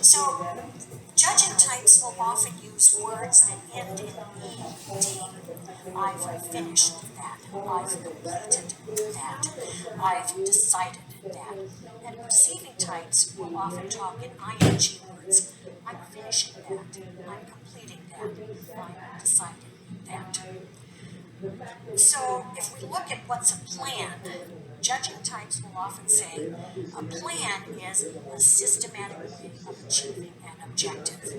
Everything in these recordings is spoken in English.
So, judging types will often use words that end in ed. I've finished that. I've completed that. I've decided that. And perceiving types will often talk in ing words. I'm finishing that. I'm completing that. I'm deciding that. So if we look at what's a plan, judging types will often say a plan is a systematic way of achieving an objective.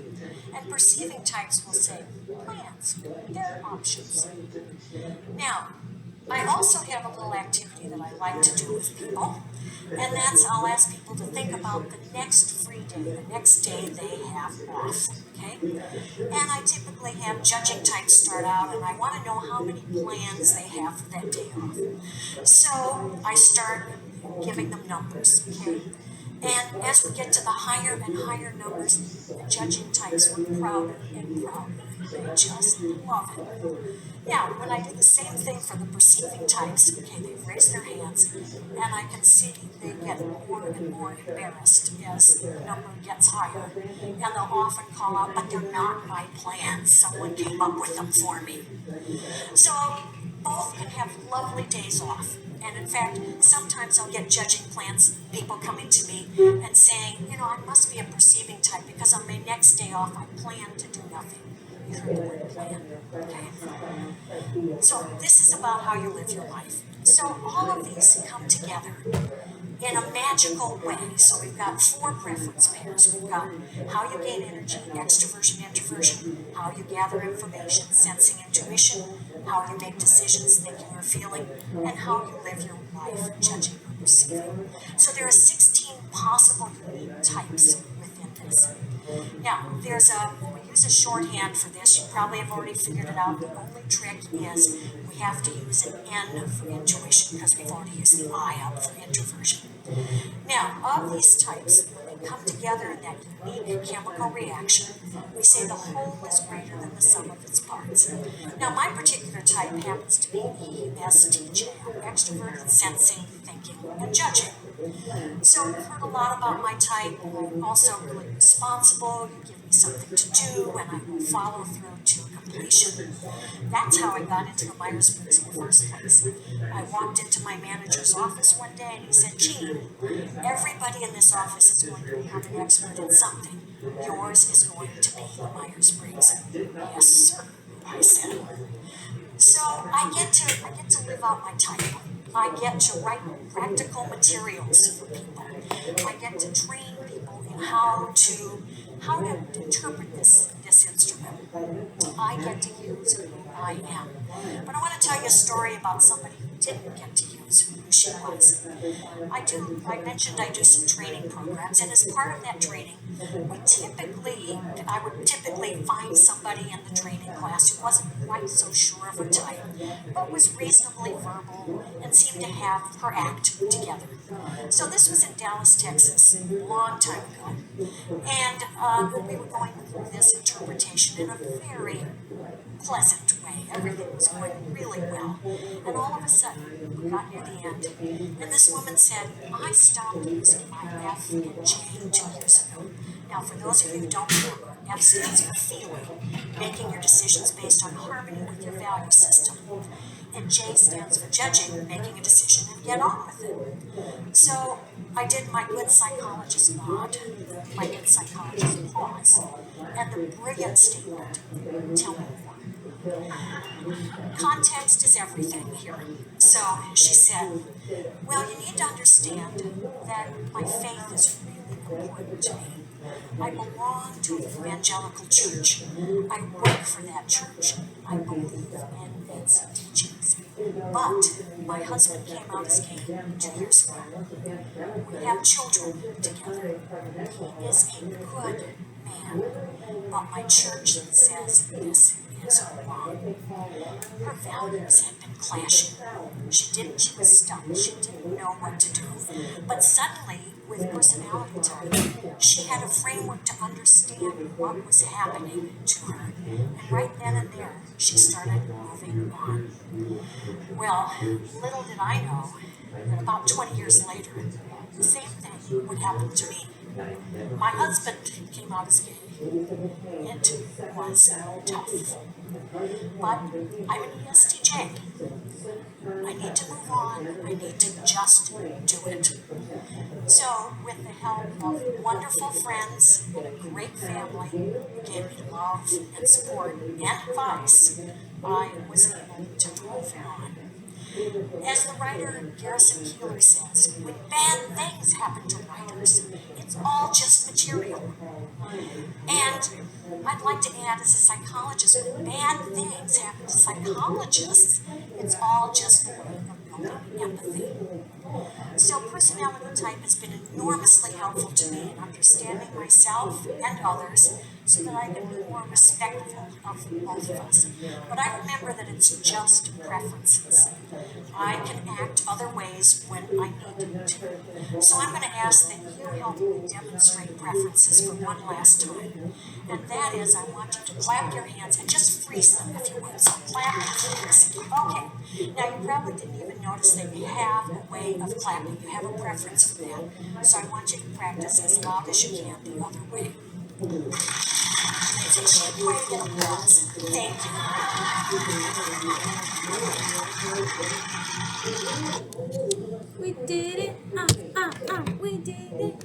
And perceiving types will say plans, they're options. Now, I also have a little activity that I like to do with people, and that's I'll ask people to think about the next free day, the next day they have off, okay? And I typically have judging types start out, and I want to know how many plans they have for that day off. So I start giving them numbers, okay? And as we get to the higher and higher numbers, the judging types were prouder and prouder. They just love it. Now, when I do the same thing for the perceiving types, okay, they've raised their hands, and I can see they get more and more embarrassed as the number gets higher. And they'll often call out, but they're not my plans. Someone came up with them for me. So both can have lovely days off. And in fact, sometimes I'll get judging plans, people coming to me and saying, I must be a perceiving type because on my next day off, I plan to do nothing. You heard the word plan, okay? So this is about how you live your life. So all of these come together in a magical way. So we've got 4 preference pairs. We've got how you gain energy, extroversion, introversion, how you gather information, sensing, intuition, how you make decisions, thinking or feeling, and how you live your life, judging or perceiving. So there are 16 possible unique types within this. Now, we use a shorthand for this. You probably have already figured it out. The only trick is we have to use an N for intuition because we've already used the I up for introversion. Now, of these types, when they come together in that unique chemical reaction, we say the whole is greater than the sum of its parts. Now, my particular type happens to be ESTJ, extroverted, sensing, thinking, and judging. So you've heard a lot about my type. I'm also really responsible. You give me something to do, and I will follow through to completion. That's how I got into the Myers-Briggs in the first place. I walked into my manager's office one day, and he said, Jean, everybody in this office is going to become an expert in something. Yours is going to be the Myers-Briggs. Yes, sir, I said. So I get to live out my type. I get to write practical materials for people. I get to train people in how to interpret this instrument. I get to use who I am. But I want to tell you a story about somebody who didn't get to use who she was. I mentioned I do some training programs, and as part of that training, I would typically find somebody in the training class who wasn't quite so sure of her type, but was reasonably verbal and seemed to have her act together. So this was in Dallas, Texas, a long time ago. And we were going through this interpretation in a very pleasant way. Everything was going really well. And all of a sudden, we got near the end, and this woman said, I stopped using my F and J 2 years ago. Now, for those of you who don't remember, F stands for feeling, making your decisions based on harmony with your value system. And J stands for judging, making a decision and get on with it. So I did my good psychologist nod, my good psychologist pause, and the brilliant statement, tell me more. Context is everything here. So she said, well, you need to understand that my faith is really important to me. I belong to an evangelical church. I work for that church. I believe in its teachings. But my husband came out as gay 2 years ago. We have children together. He is a good man. But my church says this is wrong. Her values had been clashing. She was stuck. She didn't know what to do. But suddenly, with personality type, she had a framework to understand what was happening to her. And right then and there, she started moving on. Well, little did I know that about 20 years later, the same thing would happen to me. My husband came out as gay. It was tough. But I'm an ESTJ. I need to move on. I need to just do it. So, with the help of wonderful friends and a great family who gave me love and support and advice, I was able to move on. As the writer Garrison Keillor says, when bad things happen to writers, it's all just material. And I'd like to add, as a psychologist, when bad things happen to psychologists, it's all just a way of building empathy. So personality type has been enormously helpful to me in understanding myself and others so that I can be more respectful of both of us. But I remember that it's just preferences. I can act other ways when I need to. So I'm going to ask that you help me demonstrate preferences for one last time. And that is, I want you to clap your hands and just freeze them if you would. So clap and freeze. Okay. Now you probably didn't even notice that you have a way of clapping. You have a preference for that. So I want you to practice as loud as you can the other way. It's a cheap way to get applause. Thank you. We did it, we did it.